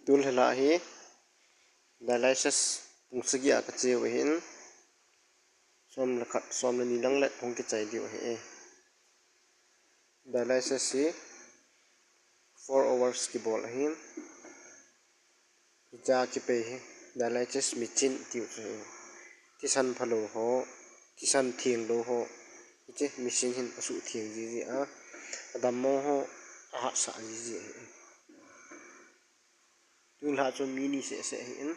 tul hela hi dialysis pungsagi a ka chiu hin som la ni lang let hong ki chai diu he dialysis hi 4 hours ki bol hin ja ki pe hi dialysis michin tiu che ti san phalo ho ti san thieng lo ho che machine hin asu thieng ji ji a adam mo ho a sa ji ji tul ha chu mini se hin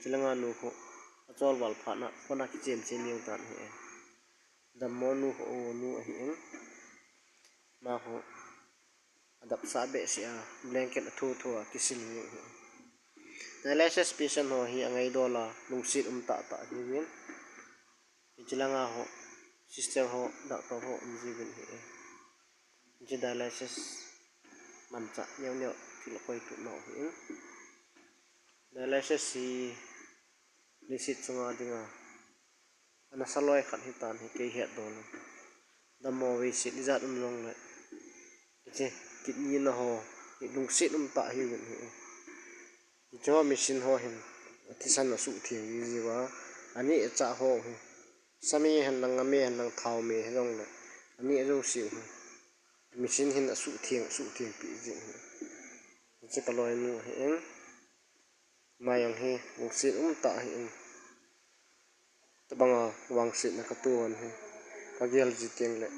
chilanga nu ho achol wal pha na khona ki chem che niu tan he dam mo nu ho nu a hin ma ho adap sa be sia blanket thu thu a kisil ni dialysis patient ho hi angai dola lungsit ta ta hi win chilanga ho sister ho doctor ho umjibin he dialysis mancha nyau nyau thil koi tu no hi dialysis si lisit chunga dinga ana saloi khat hi tan hi ke het don damo we sit zat long le che kidney na ho lungsit ta hi win hi jo machine ho hin tisan na su thieng ji wa ani cha ho sami han lang me han lang thau me long le ani ajo si machine hin su thieng pi ji che kaloi nu hen mayang he lungsit ta hi tabanga wangsit na ka tuan he kagel ji teng le